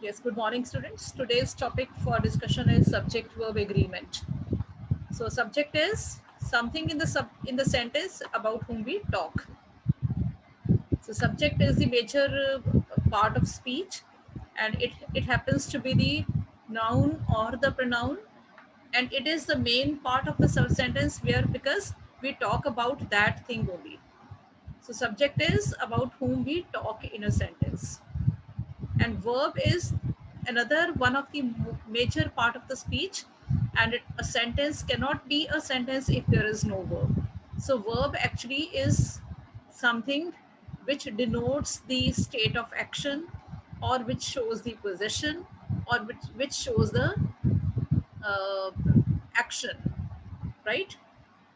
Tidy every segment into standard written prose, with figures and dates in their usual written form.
Yes, good morning, students. Today's topic for discussion is subject-verb agreement. So, subject is something in the sentence about whom we talk. So, subject is the major part of speech, and it happens to be the noun or the pronoun, and it is the main part of the sentence where because we talk about that thing only. So, subject is about whom we talk in a sentence. And verb is another one of the major part of the speech, and a sentence cannot be a sentence if there is no verb. So verb actually is something which denotes the state of action, or which shows the position, or which shows the uh, action, right?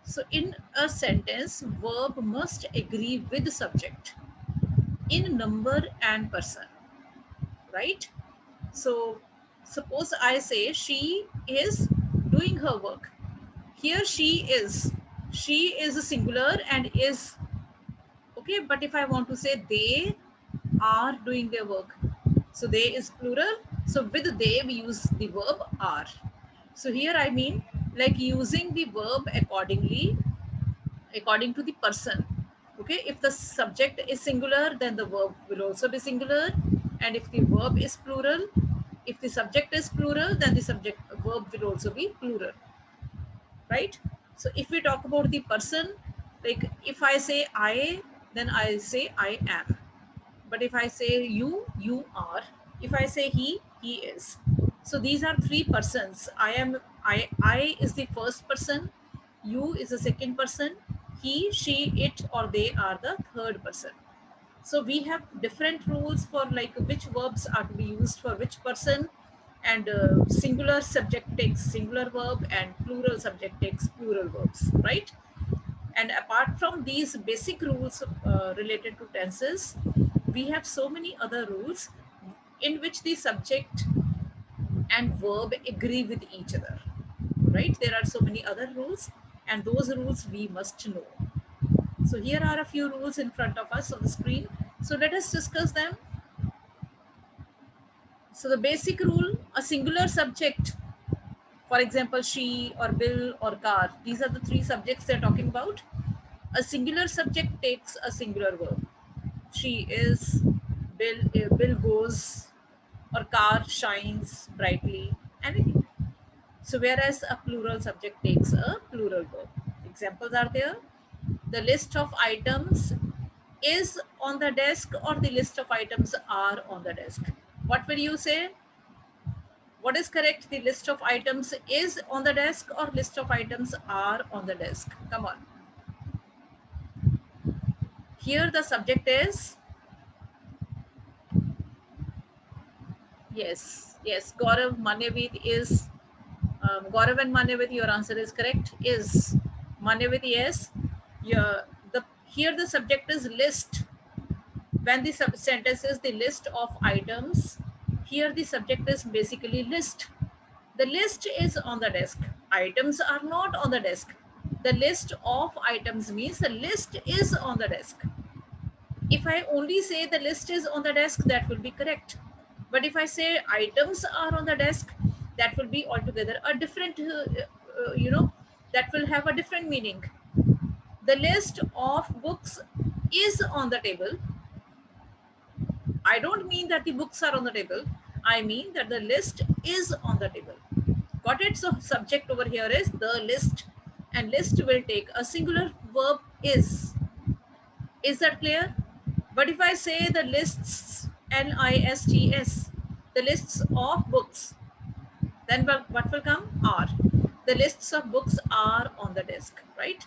So in a sentence, verb must agree with the subject in number and person, right? So suppose I say she is doing her work. Here she is a singular and is, okay, but if I want to say they are doing their work, so they is plural. So with they we use the verb are. So here I mean like using the verb according to the person. Okay, if the subject is singular, then the verb will also be singular, and if the verb is plural, if the subject is plural, then the subject verb will also be plural, right? So if we talk about the person, like if I say I, then I say I am. But if I say you are. If I say he is. So these are three persons. I is the first person, you is the second person, he, she, it, or they are the third person. So we have different rules for like which verbs are to be used for which person, and singular subject takes singular verb and plural subject takes plural verbs, right? And apart from these basic rules related to tenses, we have so many other rules in which the subject and verb agree with each other, right? There are so many other rules, and those rules we must know. So here are a few rules in front of us on the screen. So let us discuss them. So the basic rule, a singular subject, for example, she or Bill or car, these are the three subjects they're talking about. A singular subject takes a singular verb. She is, Bill goes, or car shines brightly, anything. So whereas a plural subject takes a plural verb. Examples are there. The list of items is on the desk, or the list of items are on the desk. What will you say? What is correct? The list of items is on the desk, or list of items are on the desk? Come on. Here the subject is, yes, Gaurav Manyavit is, Gaurav and Manyavit, your answer is correct. Is Manyavit, yes. Yeah, here the subject is list. When the sentence is the list of items, here the subject is basically list. The list is on the desk. Items are not on the desk. The list of items means the list is on the desk. If I only say the list is on the desk, that will be correct. But if I say items are on the desk, that will be altogether a different, that will have a different meaning. The list of books is on the table. I don't mean that the books are on the table. I mean that the list is on the table. Got it? So subject over here is the list, and list will take a singular verb is. Is that clear? But if I say the lists, lists, the lists of books, then what will come? Are. The lists of books are on the desk, right?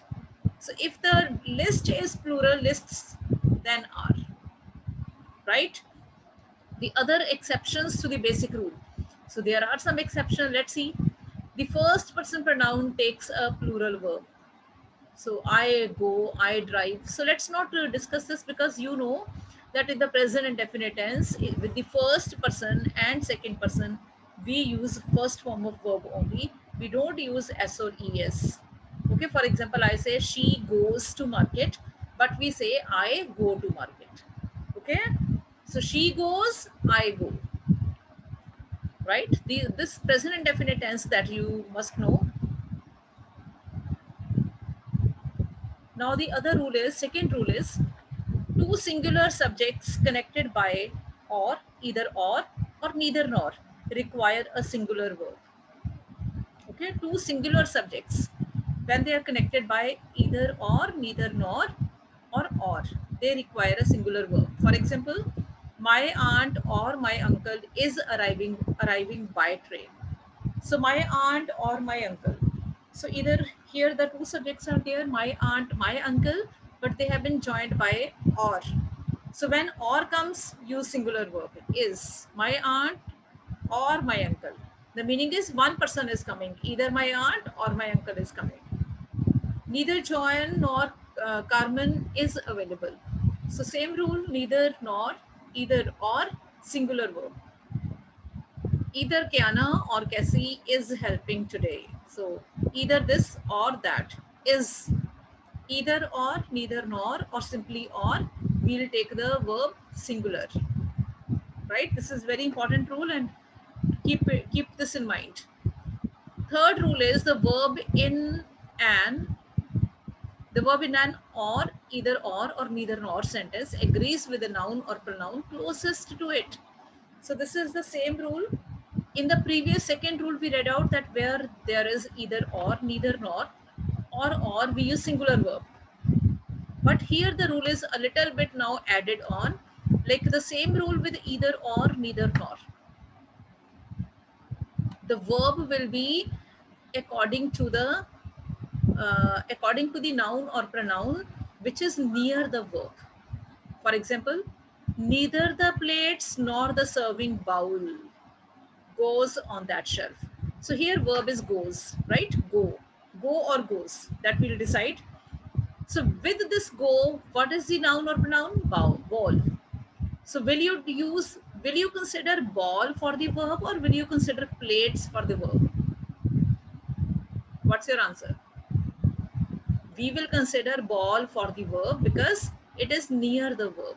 So if the list is plural lists, then are, right? The other exceptions to the basic rule. So there are some exceptions. Let's see. The first person pronoun takes a plural verb. So I go, I drive. So let's not discuss this, because you know that in the present and definite tense, with the first person and second person, we use first form of verb only. We don't use s or es. Okay, for example, I say she goes to market, but we say I go to market. Okay, so she goes, I go. right? This present indefinite tense that you must know. Now the other rule is, second rule is, two singular subjects connected by or, either or neither nor, require a singular verb. Okay, two singular subjects, when they are connected by either or, neither nor, or, they require a singular verb. For example, my aunt or my uncle is arriving by train. So my aunt or my uncle. So either here the two subjects are there, my aunt, my uncle, but they have been joined by or. So when or comes, use singular verb. Is my aunt or my uncle. The meaning is one person is coming. Either my aunt or my uncle is coming. Neither Joanne nor Carmen is available. So same rule, neither nor, either or, singular verb. Either Kiana or Cassie is helping today. So either this or that. Is either or, neither nor, or simply or, we'll take the verb singular. Right? This is very important rule, and keep this in mind. Third rule is the verb in an or, either or neither nor sentence agrees with the noun or pronoun closest to it. So this is the same rule. In the previous second rule, we read out that where there is either or, neither nor, or, we use singular verb. But here the rule is a little bit now added on, like the same rule with either or, neither nor. The verb will be according to the noun or pronoun which is near the verb. For example, neither the plates nor the serving bowl goes on that shelf. So here verb is goes, right? Go or goes, that we'll decide. So with this go, what is the noun or pronoun? Ball. So will you consider ball for the verb, or will you consider plates for the verb? What's your answer? We will consider ball for the verb because it is near the verb.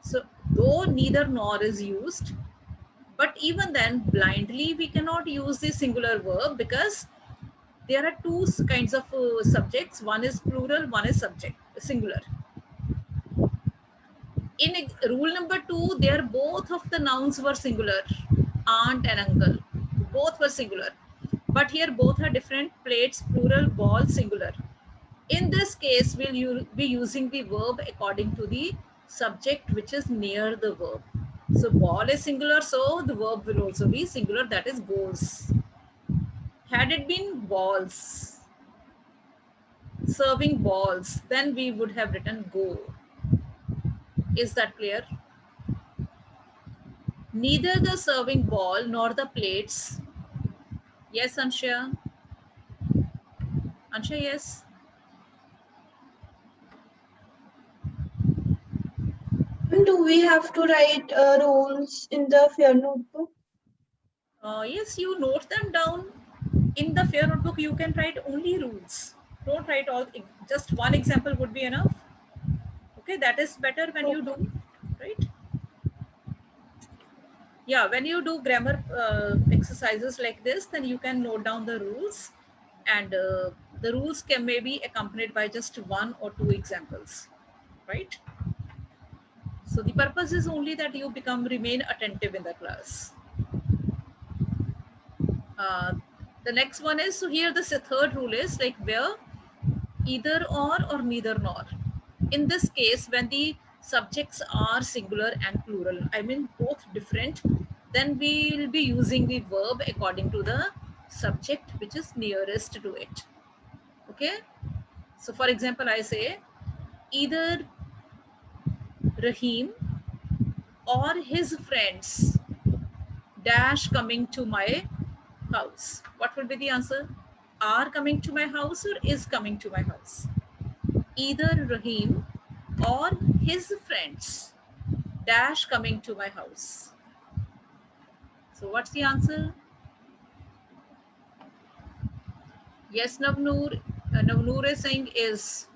So though neither nor is used, but even then blindly we cannot use the singular verb because there are two kinds of subjects. One is plural, one is singular. In rule number 2, there both of the nouns were singular, aunt and uncle, both were singular. But here both are different, plates, plural, ball, singular. In this case, we'll be using the verb according to the subject which is near the verb. So ball is singular, so the verb will also be singular, that is goes. Had it been balls, serving balls, then we would have written go. Is that clear? Neither the serving ball nor the plates. Yes, Ansha? Ansha, yes? Do we have to write rules in the fair notebook? Yes, you note them down. In the fair notebook, you can write only rules. Don't write all, just one example would be enough. Okay, that is better when you do, right? Yeah, when you do grammar exercises like this, then you can note down the rules, and the rules can maybe accompanied by just one or two examples, right? So the purpose is only that you remain attentive in the class. The next one is, so here the third rule is like where either or neither nor. In this case, when the subjects are singular and plural, I mean both different, then we will be using the verb according to the subject which is nearest to it. Okay. So for example, I say either Rahim or his friends dash coming to my house. What will be the answer? Are coming to my house or is coming to my house? Either Rahim or his friends dash coming to my house. So what's the answer? Yes, Navnoor. Navnoor is saying is.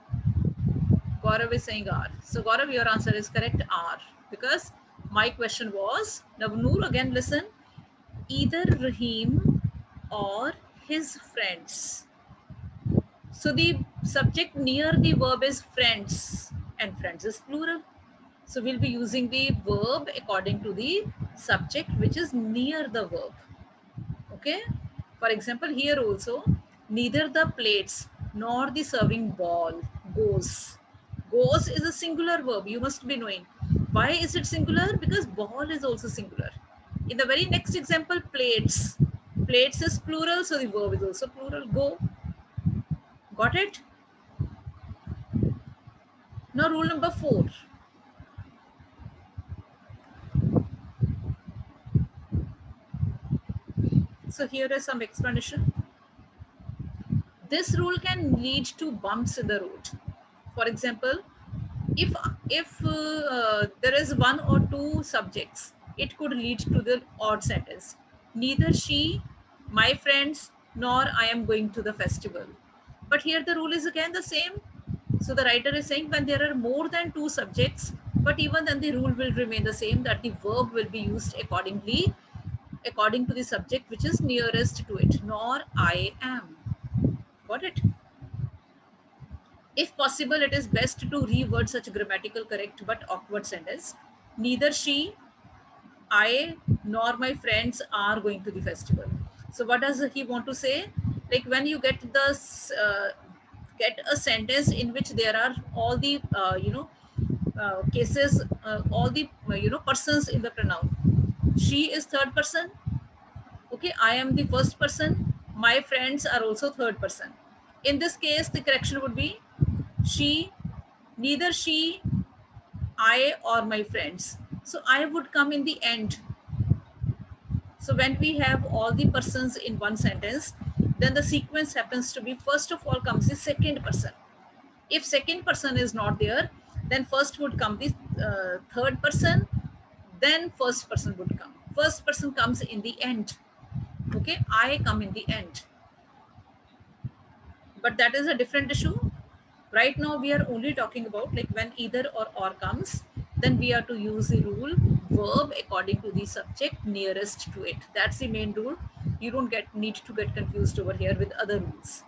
Gaurav is saying are. So Gaurav, your answer is correct, are. Because my question was, Navnoor, again listen. either Rahim or his friends. So the subject near the verb is friends, and friends is plural. So we'll be using the verb according to the subject which is near the verb. Okay. For example, here also, neither the plates nor the serving ball goes. Goes is a singular verb. You must be knowing. Why is it singular? Because ball is also singular. In the very next example, plates. Plates is plural, so the verb is also plural. Go. Got it? Now rule number 4. So here is some explanation. This rule can lead to bumps in the road. For example, if there is one or two subjects, it could lead to the odd sentence. Neither she, my friends, nor I am going to the festival. But here the rule is again the same. So the writer is saying when there are more than two subjects, but even then the rule will remain the same, that the verb will be used accordingly, according to the subject which is nearest to it. Nor I am. Got it? If possible, it is best to reword such grammatical correct but awkward sentence. Neither she, I, nor my friends are going to the festival. So what does he want to say? Like when you get a sentence in which there are all the cases, all the persons in the pronoun. She is third person. Okay, I am the first person. My friends are also third person. In this case, the correction would be she, neither she, I, or my friends. So I would come in the end. So when we have all the persons in one sentence, then the sequence happens to be first of all comes the second person. If second person is not there, then first would come the third person, then first person would come. First person comes in the end. Okay, I come in the end. But that is a different issue. Right now we are only talking about like when either or comes, then we are to use the rule verb according to the subject nearest to it. That's the main rule. You don't need to get confused over here with other rules.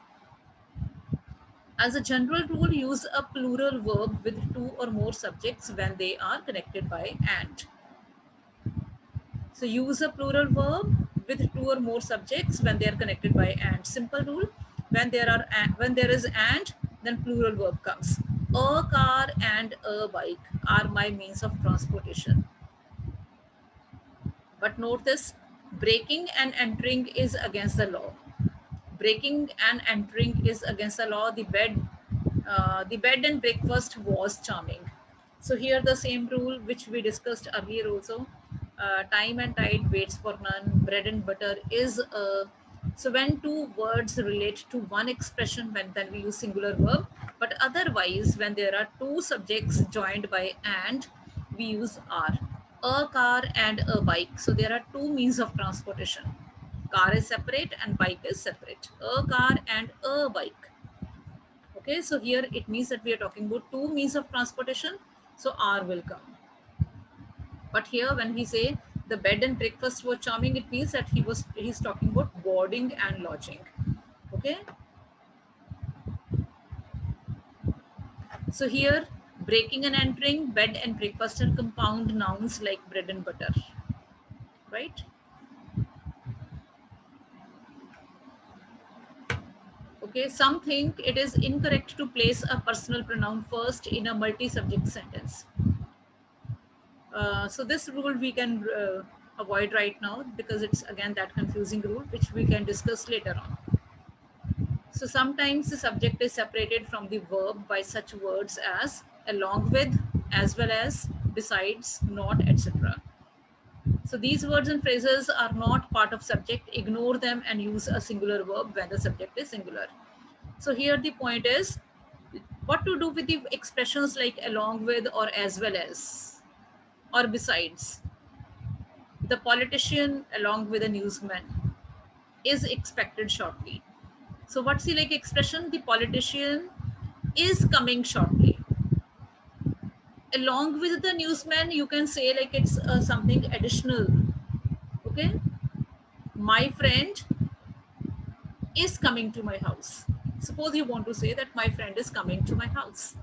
As a general rule, use a plural verb with two or more subjects when they are connected by and. So use a plural verb with two or more subjects when they are connected by and. Simple rule: when there is and, then plural verb comes. A car and a bike are my means of transportation. But note this: breaking and entering is against the law. Breaking and entering is against the law. The bed and breakfast was charming. So here the same rule which we discussed earlier also. Time and tide waits for none. Bread and butter is a. So when two words relate to one expression, then we use singular verb. But otherwise, when there are two subjects joined by and, we use are. A car and a bike. So there are two means of transportation. Car is separate and bike is separate. A car and a bike. Okay, so here it means that we are talking about two means of transportation. So R will come. But here when we say the bed and breakfast were charming, it means that he's talking about boarding and lodging. Okay. So here breaking and entering, bed and breakfast are compound nouns like bread and butter. Right? Okay, some think it is incorrect to place a personal pronoun first in a multi-subject sentence. So this rule we can avoid right now because it's again that confusing rule which we can discuss later on. So sometimes the subject is separated from the verb by such words as along with, as well as, besides, not, etc. So these words and phrases are not part of subject. Ignore them and use a singular verb when the subject is singular. So here the point is what to do with the expressions like along with or as well as or besides. The politician along with a newsman is expected shortly. So what's the like expression? The politician is coming shortly. Along with the newsman, you can say like it's something additional. Okay. my friend is coming to my house. Suppose you want to say that my friend is coming to my house.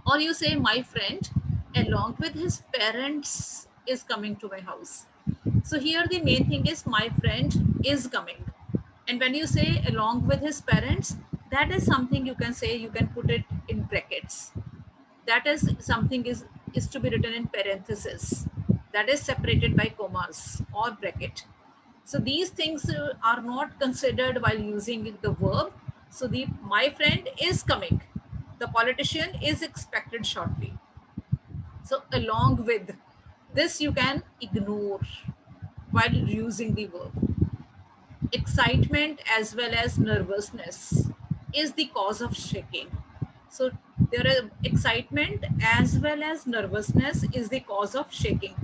Or you say my friend along with his parents is coming to my house. So here the main thing is my friend is coming. And when you say along with his parents, that is something you can say, you can put it in brackets. That is something is to be written in parenthesis. That is separated by commas or bracket. So these things are not considered while using the verb. So the my friend is coming. The politician is expected shortly. So along with this, you can ignore while using the verb. Excitement as well as nervousness is the cause of shaking. So there is excitement as well as nervousness is the cause of shaking.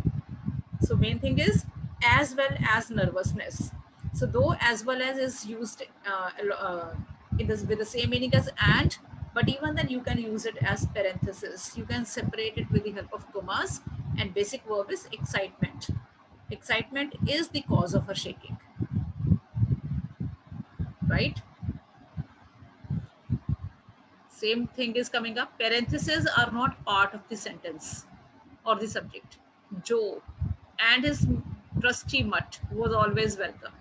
So main thing is as well as nervousness. So though as well as is used in this with the same meaning as and, but even then you can use it as parenthesis. You can separate it with the help of commas, and basic verb is excitement. Excitement is the cause of her shaking, right? Same thing is coming up. Parentheses are not part of the sentence or the subject. Joe and his trusty mutt was always welcome.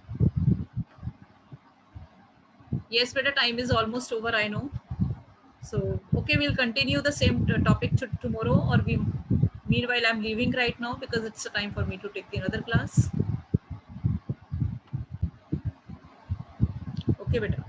Yes, better time is almost over, I know. So, okay, we'll continue the same topic tomorrow, or we. Meanwhile, I'm leaving right now because it's a time for me to take the another class. Okay, beta.